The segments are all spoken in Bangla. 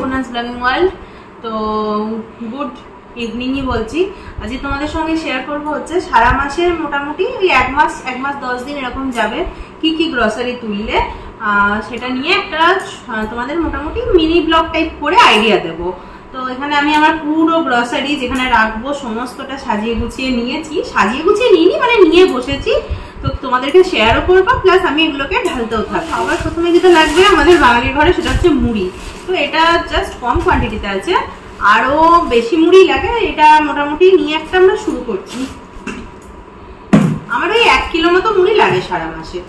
Aparna's blogging world. তো গুড ইভিনিংই বলছি। আজকে তোমাদের সঙ্গে শেয়ার করব হচ্ছে সারা মাসের মোটামুটি ওই এক মাস 10 দিন এরকম যাবে কি কি গ্রসারি তুললে, সেটা নিয়ে একটা তোমাদের মোটামুটি মিনি ব্লগ টাইপ করে আইডিয়া দেবো। তো এখানে আমি আমার পুরো গ্রসারি যেখানে রাখবো সমস্তটা সাজিয়ে গুছিয়ে নিয়েছি, সাজিয়ে গুছিয়ে নিইনি মানে নিয়ে বসেছি। তো তোমাদেরকে শেয়ারও করবো, প্লাস আমি এগুলোকে ঢালতেও থাকবো। আবার প্রথমে যেটা লাগবে আমাদের বাঙালি ঘরে সেটা হচ্ছে মুড়ি। তো এটা জাস্ট কম কোয়ান্টিটিতে আছে, আরো বেশি মুড়ি লাগে। এটা মোটামুটি নিয়ে একটা আমরা শুরু করছি। আমার ওই 1 কিলো মতো মুড়ি লাগে সারা মাসে।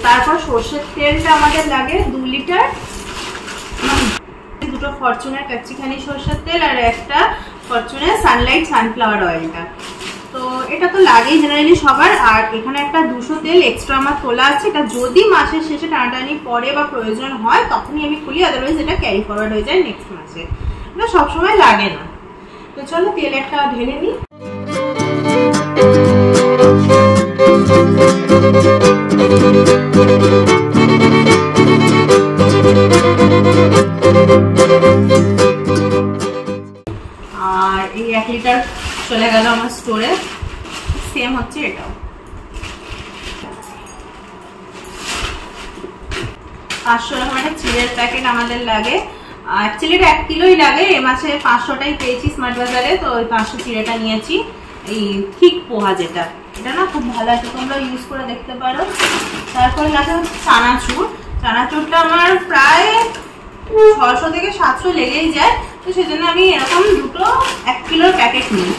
তারপর সর্ষের তেলটা আমাদের লাগে 2 লিটার, দুটো ফরচুনের কাচ্চিখানি সর্ষের তেল আর একটা ফরচুনের সানলাইট সানফ্লাওয়ার অয়েলটা। তো এটা তো লাগেই জেনারেলি সবার। আর এখানে একটা 200 তেল এক্সট্রা আমার তোলা আছে, এটা যদি মাসের শেষে টানাটানি পরে বা প্রয়োজন হয় তখনই আমি খুলি, আদারওয়াইজ এটা ক্যারি ফরওয়ার্ড হয়ে যায় নেক্সট মাসে। এটা সবসময় লাগে না। তো চলো তেল একটা ঢেলে নিই। আর এই 1 লিটার চলে গেল আমার স্টোরে, সেম হচ্ছে এটাও। 500 এরকম একটা চিড়ের প্যাকেট আমাদের লাগে। অ্যাকচুয়ালি এটা 1 কিলোই লাগে, এ মাসে 500টাই পেয়েছি স্মার্ট বাজারে। তো ওই 500 চিড়েটা নিয়েছি। এই ঠিক পোহা যেটা, এটা না খুব ভালো আছে, তোমরা ইউজ করে দেখতে পারো। তারপরে লাগে চানাচুর। চানাচুরটা আমার প্রায় 600 থেকে 700 লেগেই যায়। তো সেজন্য আমি এরকম দুটো 1 কিলোর প্যাকেট নিই।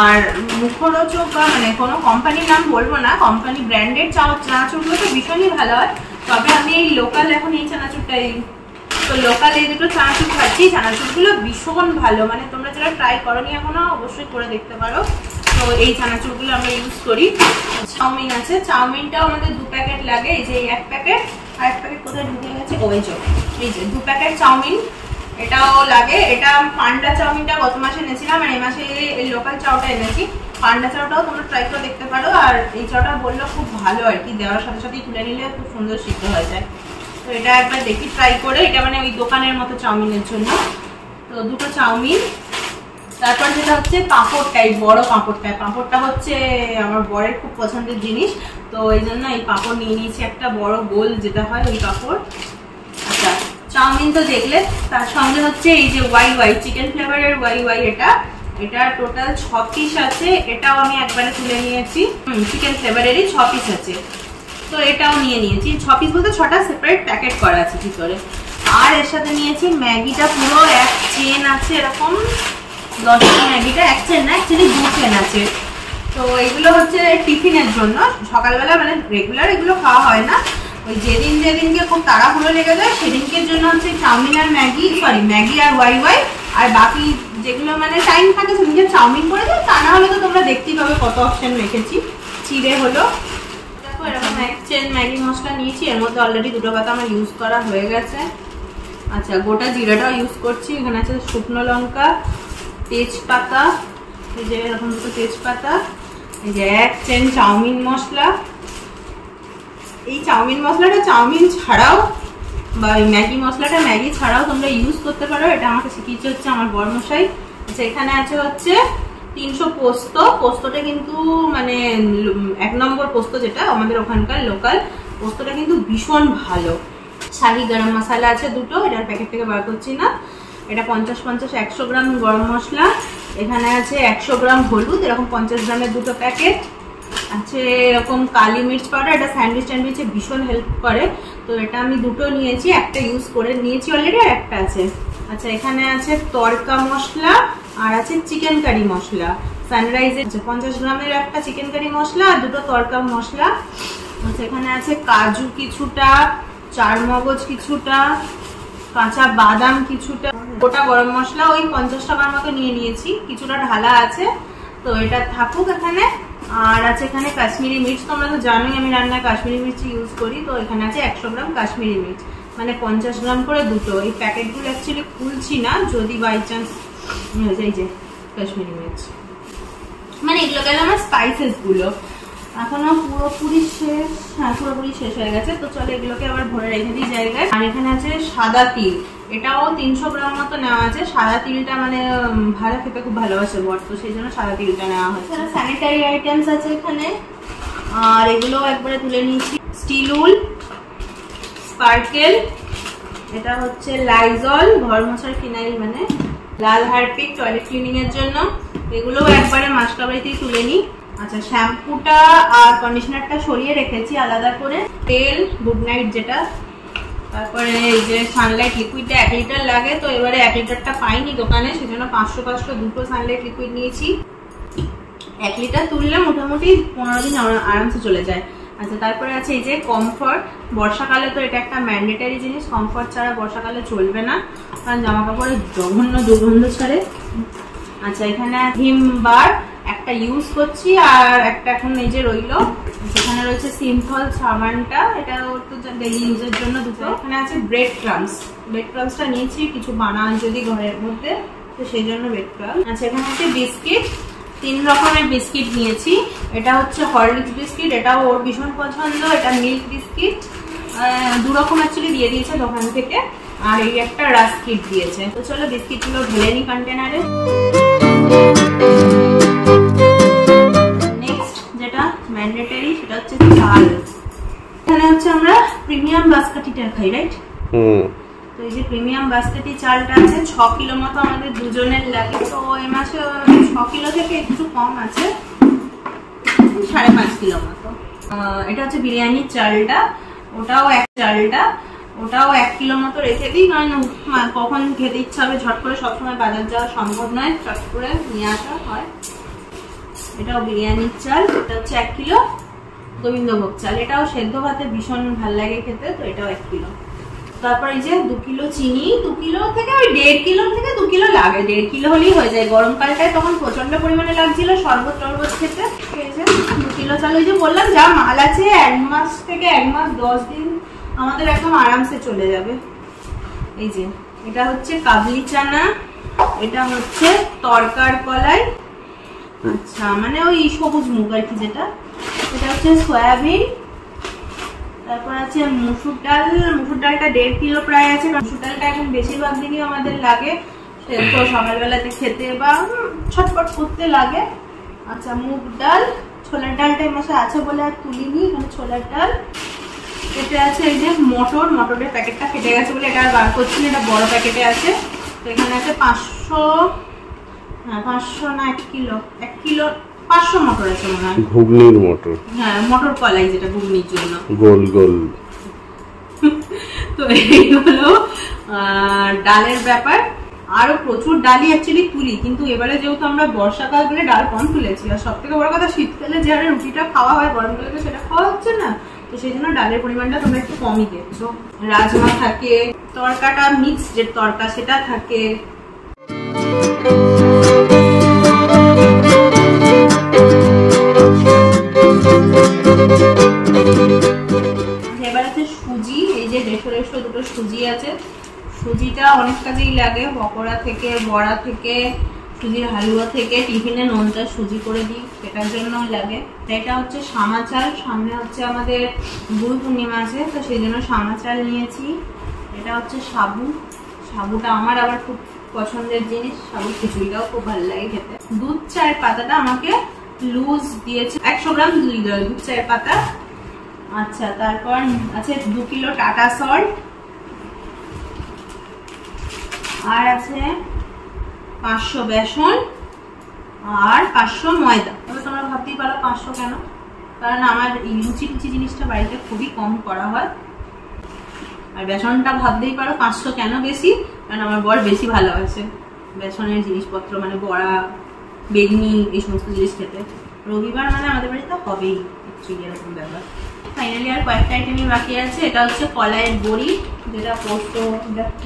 আর মুখরোচক বা মানে কোনো কোম্পানির নাম বলবো না, কোম্পানি ব্র্যান্ডেড চানাচুরগুলো তো ভীষণই ভালো হয়। তবে আমি এই লোকাল এখন এই চানাচুরটাই, তো লোকাল এই দুটো চানাচুর খাচ্ছি। চানাচুরগুলো ভীষণ ভালো, মানে তোমরা যারা ট্রাই করোনি এখনো অবশ্যই করে দেখতে পারো। তো এই চানাচুরগুলো আমরা ইউজ করি। চাউমিন আছে, চাউমিনটাও আমাদের 2 প্যাকেট লাগে। এই যে 1 প্যাকেট আর 1 প্যাকেট কোথায় ঢুকে গেছে, ওই যে 2 প্যাকেট চাউমিন এটাও লাগে। এটা পান্ডা চাউমিনটা গত মাসে এনেছিলাম, আর এই মাসে এই লোকাল চাউটা এনেছি। পান্ডা চাউটাও তোমরা ট্রাই করে দেখতে পারো। আর এই চাউটা বললো খুব ভালো আর কি, দেওয়ার সাথে সাথেই তুলে নিলে খুব সুন্দর সিদ্ধ হয়ে যায়। তো এটা একবার দেখি ট্রাই করে, এটা মানে ওই দোকানের মতো চাউমিনের জন্য। তো দুটো চাউমিন। তারপর যেটা হচ্ছে পাঁপড় টাইপ, বড় পাঁপড় টাইপ। পাঁপড়টা হচ্ছে আমার বরের খুব পছন্দের জিনিস, তো এই জন্য এই পাঁপড় নিয়ে নিয়েছি একটা বড় গোল যেটা হয় ওই পাঁপড়। আচ্ছা চাউমিন তো দেখলে, তার সঙ্গে হচ্ছে এই যে ওয়াই চিকেন ফ্লেভারের ওয়াই, এটা টোটাল 6 পিস আছে। এটাও আমি একবারে তুলে নিয়েছি, চিকেন ফ্লেভারেরই 6 পিস আছে। তো এটাও নিয়ে নিয়েছি 6 পিস বলতে 6টা সেপারেট প্যাকেট করা আছে ভিতরে। আর এর সাথে নিয়েছি ম্যাগিটা, পুরো 1 চেন আছে এরকম 10টা ম্যাগিটা। 1 চেন না, অ্যাকচুয়ালি 2 চেন আছে। তো এগুলো হচ্ছে টিফিনের জন্য, সকালবেলা মানে রেগুলার এগুলো খাওয়া হয় না, ওই যেদিনকে খুব তাড়াহুড়ো লেগে যায় সেদিনকের জন্য হচ্ছে চাউমিন আর ম্যাগি আর ওয়াই। আর বাকি যেগুলো মানে টাইম থাকে সেদিনকে চাউমিন করে দেয়। তা না হলে তো তোমরা দেখতেই পাবে কত অপশন রেখেছি। চিড়ে হলো, দেখো এরকম 1 চেন ম্যাগি মশলা নিয়েছি। এর মধ্যে অলরেডি 2টো পাতা আমার ইউজ করা হয়ে গেছে। আচ্ছা গোটা জিরাটাও ইউজ করছি। এখানে আছে শুকনো লঙ্কা, তেজপাতা, এই যে এরকম 2টো তেজপাতা, এই যে 1 চেন চাউমিন মশলা। এই চাউমিন মশলাটা চাউমিন ছাড়াও বা ওই ম্যাগি মশলাটা ম্যাগি ছাড়াও তোমরা ইউজ করতে পারো। এটা আমাকে শিখিয়েছে হচ্ছে আমার বরমশাই। আচ্ছা এখানে আছে হচ্ছে 300 পোস্ত। পোস্তটা কিন্তু মানে 1 নম্বর পোস্ত, যেটা আমাদের ওখানকার লোকাল পোস্তটা কিন্তু ভীষণ ভালো। শাহি গরম মশলা আছে 2টো, এটার প্যাকেট থেকে বার করছি না। এটা 50 100 গ্রাম গরম মশলা। এখানে আছে 100 গ্রাম হলুদ, এরকম 50 গ্রামের 2টো প্যাকেট আছে। এরকম কালি মির্চ পাউডার, এটা স্যান্ডউইচে ভীষণ হেল্প করে। তো এটা আমি 2টো নিয়েছি, একটা ইউজ করে নিয়েছি অলরেডি আর একটা আছে। আচ্ছা এখানে আছে তড়কা মশলা আর আছে চিকেন কারি মশলা। সানরাইজের 50 গ্রামের একটা চিকেন কারি মশলা আর 2টো তড়কা মশলা। আচ্ছা এখানে আছে কাজু কিছুটা, চারমগজ কিছুটা, কাঁচা বাদাম কিছুটা, গোটা গরম মশলা ওই 50 টাকার মতো নিয়ে নিয়েছি, কিছুটা ঢালা আছে। তো এটা থাকুক এখানে। আর আছে এখানে কাশ্মীরি মির্চ, তোমরা তো জানোই আমি রান্নায় কাশ্মীরি মির্চ ইউজ করি। তো এখানে আছে 100 গ্রাম কাশ্মীরি মির্চ, মানে 50 গ্রাম করে 2টো। এই প্যাকেটগুলো অ্যাকচুয়ালি খুলছি না, যদি বাই চান্স এই যে কাশ্মীরি মির্চ, মানে এগুলো গেল আমার স্পাইসেস গুলো। এখনো পুরোপুরি শেষ, হ্যাঁ পুরোপুরি শেষ হয়ে গেছে। তো চলো এগুলোকে আবার ভরে রেখে দিই জায়গায়। আর এখানে আছে সাদা তিল, এটাও 300 গ্রাম মতো নেওয়া আছে। সাদা তিলটা মানে ভাজা খেতে খুব ভালোবাসে বর, তো সেই জন্য সাদা তিলটা নেওয়া হয়েছে। স্যানিটারি আইটেমস আছে এখানে, আর এগুলো একবারে তুলে নিয়েছি। স্টিল উল, স্পার্কেল, এটা হচ্ছে লাইজল ঘর মোছার ফিনাইল, মানে লাল হারপিক টয়লেট ক্লিনিং এর জন্য, এগুলো একবারে মাসকাবাড়িতেই তুলে নিই। আচ্ছা, শ্যাম্পুটা আর কন্ডিশনারটা সরিয়ে রেখেছি আলাদা করে। তেল গুড নাইট যেটা, তারপরে এই যে সানলাইট লিকুইডটা 1 লিটার লাগে, তো এবারে 1 লিটারটা পাইনি দোকানে, সেজন্য 500 দুটো সানলাইট লিকুইড নিয়েছি। 1 লিটার তুললে মোটামুটি 15 দিন আরামসে চলে যায়। আচ্ছা, তারপরে আছে এই যে কমফর্ট, বর্ষাকালে তো এটা একটা ম্যান্ডেটারি জিনিস, কমফর্ট ছাড়া বর্ষাকালে চলবে না, কারণ জামা কাপড়ে জঘন্য দুর্গন্ধ ছাড়ে। আচ্ছা, এখানে ভিম বার একটা ইউজ করছি, আর একটা এখন এই যে রইলো। সেখানে রয়েছে সিম্পল সাবানটা, এটা তো ডেইলি ইউজের জন্য দুটো। এখানে আছে ব্রেড ক্রাম্বসটা নিয়েছি কিছু বানান যদি ঘরের মধ্যে, তো সেই জন্য ব্রেড ক্রাম্বস। আচ্ছা, এখানে আছে বিস্কিট, 3 রকমের বিস্কিট নিয়েছি। এটা হচ্ছে হরলিক্স বিস্কিট, এটাও ওর ভীষণ পছন্দ। এটা মিল্ক বিস্কিট, 2 রকম অ্যাকচুয়ালি দিয়ে দিয়েছে দোকান থেকে, আর এই একটা রাস্কিট দিয়েছে। তো চলো বিস্কিটগুলো ঢেলে নিই কন্টেনারে। নেক্সট যেটা ম্যান্ডেটরি সেটা হচ্ছে চাল। এখানে হচ্ছে আমরা প্রিমিয়াম বাসকাঠিটা খাই, রাইট? তো এই যে প্রিমিয়াম বাসকাঠি চালটা আছে 6 কিলো মতো আমাদের দুজনের লাগে। তো এই মাসে 6 কিলো থেকে একটু কম আছে, 5.5 কিলো মতো। এটা হচ্ছে বিরিয়ানির চালটা, ওটাও ওটাও 1 কিলো মতো রেখে দিই, কারণ কখন খেতে ইচ্ছা হবে ঝট করে সবসময় বাজার যাওয়া সম্ভব নয়, চট করে নিয়ে আসা হয়। এটাও বিরিয়ানির চাল, এটা হচ্ছে 1 কিলো। গোবিন্দভোগ চাল, এটাও সেদ্ধ ভাতে ভীষণ ভালো লাগে খেতে, তো এটাও 1 কিলো। তারপর এই যে 2 কিলো চিনি, 2 কিলো থেকে ওই 1.5 কিলো থেকে 2 কিলো লাগে, 1.5 কিলো হলেই হয়ে যায়। গরমকালটায় তখন প্রচন্ড পরিমাণে লাগছিল শরবত খেতে। এই যে 2 কিলো চাল, ওই যে বললাম যা মাল আছে 1 মাস থেকে 1 মাস 10 দিন আমাদের একদম আরামসে চলে যাবে। এই যে এটা হচ্ছে কাবলি চানা, এটা হচ্ছে তরকার কলাই, আচ্ছা মানে ওই সবুজ মুগ আর কি যেটা, এটা হচ্ছে সয়াবিন। তারপর আছে মুসুর ডালটা 1.5 কিলো প্রায় আছে। মুসুর ডালটা এখন বেশিরভাগ দিনই আমাদের লাগে, তো সকালবেলাতে খেতে বা ছটপট করতে লাগে। আচ্ছা, মুগ ডাল, ছোলার ডালটা এই মাসে আছে বলে আর তুলিনি, এখানে ছোলার ডাল। এটা আছে এই যে মটরের প্যাকেটটা ফেটে গেছে বলে এটা আর বার করছি না, এটা বড় প্যাকেটে আছে। তো এখানে আছে 500 না 1 কিলো 500 মটর আছে মনে হয়, ঘুগনির মটর। হ্যাঁ, মটর কলাই যেটা ঘুগনির জন্য গোল গোল। তো এই হলো ডালের ব্যাপার। আরো প্রচুর ডালই অ্যাকচুয়ালি তুলি, কিন্তু এবারে যেহেতু আমরা বর্ষাকাল বলে ডাল কম তুলেছি, আর সব থেকে বড় কথা শীতকালে যে হারে রুটিটা খাওয়া হয় গরমকালে তো সেটা খাওয়া হচ্ছে না, তো সেই জন্য ডালের পরিমাণটা তোমরা একটু কমই দেখছো। রাজমা থাকে, তরকাটা মিক্স যে তরকা সেটা থাকে। এবার আছে সুজি, এই যে 150 দুটো সুজি আছে। সুজিটা অনেক কাজেই লাগে, পকোড়া থেকে, বড়া থেকে, সুজির হালুয়া থেকে, টিফিনে নোনতা সুজি করে দিই সেটার জন্য লাগে। এটা হচ্ছে শামা চাল, সামনে হচ্ছে আমাদের গুরু পূর্ণিমা আছে, তো সেই জন্য শামা চাল নিয়েছি। এটা হচ্ছে সাবুটা আমার আবার খুব পছন্দের জিনিস, সাবুর খিচুড়িটাও খুব ভালো লাগে খেতে। দুধ চায়ের পাতাটা আমাকে লুজ দিয়েছে 100 গ্রাম দুধ চায়ের পাতা। আচ্ছা, তারপর আছে 2 কিলো টাটা সল্ট, আর আছে 500 বেসন আর 500 ময়দা। তবে তোমরা ভাবতেই পারো 500 কেন, কারণ আমার এই লুচি জিনিসটা বাড়িতে খুবই কম করা হয়। আর বেসনটা ভাবতেই পারো 500 কেন বেশি, কারণ আমার বর বেশি ভালোবাসে বেসনের জিনিসপত্র, মানে বড়া, বেগনি, এই সমস্ত জিনিস খেতে। রবিবার মানে আমাদের বাড়িতে হবেই অ্যাকচুয়ালি এরকম ব্যাপার। ফাইনালি আর কয়েকটা আইটেমই বাকি আছে। এটা হচ্ছে কলাইয়ের বড়ি, যেটা পোস্ত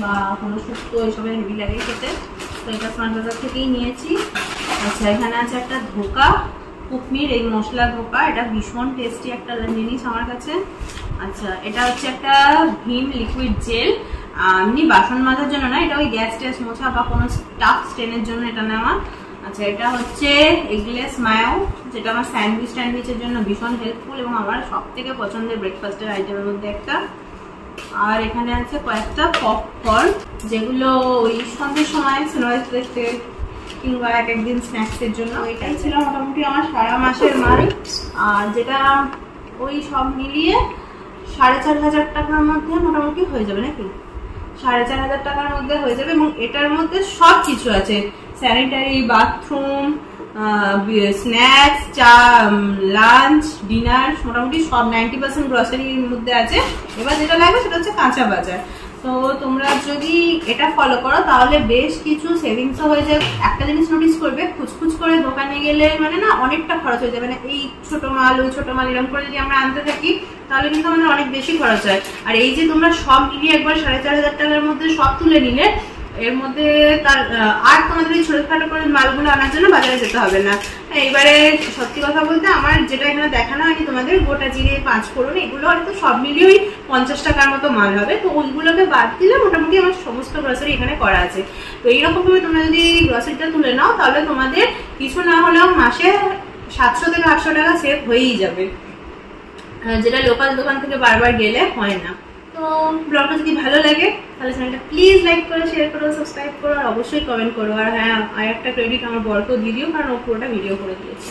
বা কোনো শুক্তো এসবের হেভি লাগে খেতে, তো এটা স্মার্ট বাজার থেকেই নিয়েছি। আচ্ছা, এখানে আছে একটা ধোকা, কুকমির এই মশলা ধোকা, এটা ভীষণ টেস্টি একটা জিনিস আমার কাছে। আচ্ছা, এটা হচ্ছে একটা ভিম লিকুইড জেল, এমনি বাসন মাজার জন্য না, এটা ওই গ্যাস মোছা বা কোনো স্টাফ স্টেনের জন্য এটা নেওয়া। আচ্ছা, এটা হচ্ছে এগলেস মায়ো, যেটা আমার স্যান্ডউইচের জন্য ভীষণ হেল্পফুল এবং আমার সব থেকে পছন্দের ব্রেকফাস্টের আইটেমের মধ্যে একটা। আর এখানে আছে কয়েকটা পপকর্ন, যেগুলো ওই সন্ধ্যের সময় সিনেমা দেখতে কিংবা এক একদিন স্ন্যাক্সের জন্য। এটাই ছিল মোটামুটি আমার সারা মাসের মাল। আর যেটা ওই সব মিলিয়ে 4,500 টাকার মধ্যে মোটামুটি হয়ে যাবে নাকি, 4,500 টাকার মধ্যে হয়ে যাবে। এবং এটার মধ্যে সব কিছু আছে, স্যানিটারি, বাথরুম, স্ন্যাক্স, চা, লাঞ্চ, ডিনার, মোটামুটি সব 90% গ্রসারির মধ্যে আছে। এবার যেটা লাগবে সেটা হচ্ছে কাঁচা বাজার। তো তোমরা যদি এটা ফলো করো তাহলে বেশ কিছু সেভিংসও হয়ে যায়। একটা জিনিস নোটিস করবে, খুচখুচ করে দোকানে গেলে মানে না অনেকটা খরচ হয়ে যাবে, মানে এই ছোট মাল ওই ছোট মাল এরকম করে যদি আমরা আনতে থাকি তাহলে কিন্তু আমাদের অনেক বেশি খরচ হয়। আর এই যে তোমরা সব মিলিয়ে একবার 4,500 টাকার মধ্যে সব তুলে নিলে, এর মধ্যে তার আর তোমাদের এই ছোটখাটো করে মালগুলো আনার জন্য বাজারে যেতে হবে না। এইবারে সত্যি কথা বলতে আমার যেটা এখানে দেখানো হয়নি তোমাদের, গোটা জিরে, 5 ফোড়ন, এগুলো হয়তো সব মিলিয়ে ওই 50 টাকার মতো মাল হবে। তো ওইগুলোকে বাদ দিলে মোটামুটি আমার সমস্ত গ্রসারি এখানে করা আছে। তো এইরকম ভাবে তোমরা যদি গ্রসারিটা তুলে নাও তাহলে তোমাদের কিছু না হলেও মাসে 700 থেকে 800 টাকা সেভ হয়েই যাবে, যেটা লোকাল দোকান থেকে বারবার গেলে হয় না। তো ব্লগটা যদি ভালো লাগে তাহলে চ্যানেলটা প্লিজ লাইক করো, শেয়ার করো, সাবস্ক্রাইব করো, আর অবশ্যই কমেন্ট করো। আর হ্যাঁ, আর একটা ক্রেডিট আমার বরকেও দিয়ে দিও, কারণ ও পুরোটা ভিডিও করে দিয়েছে।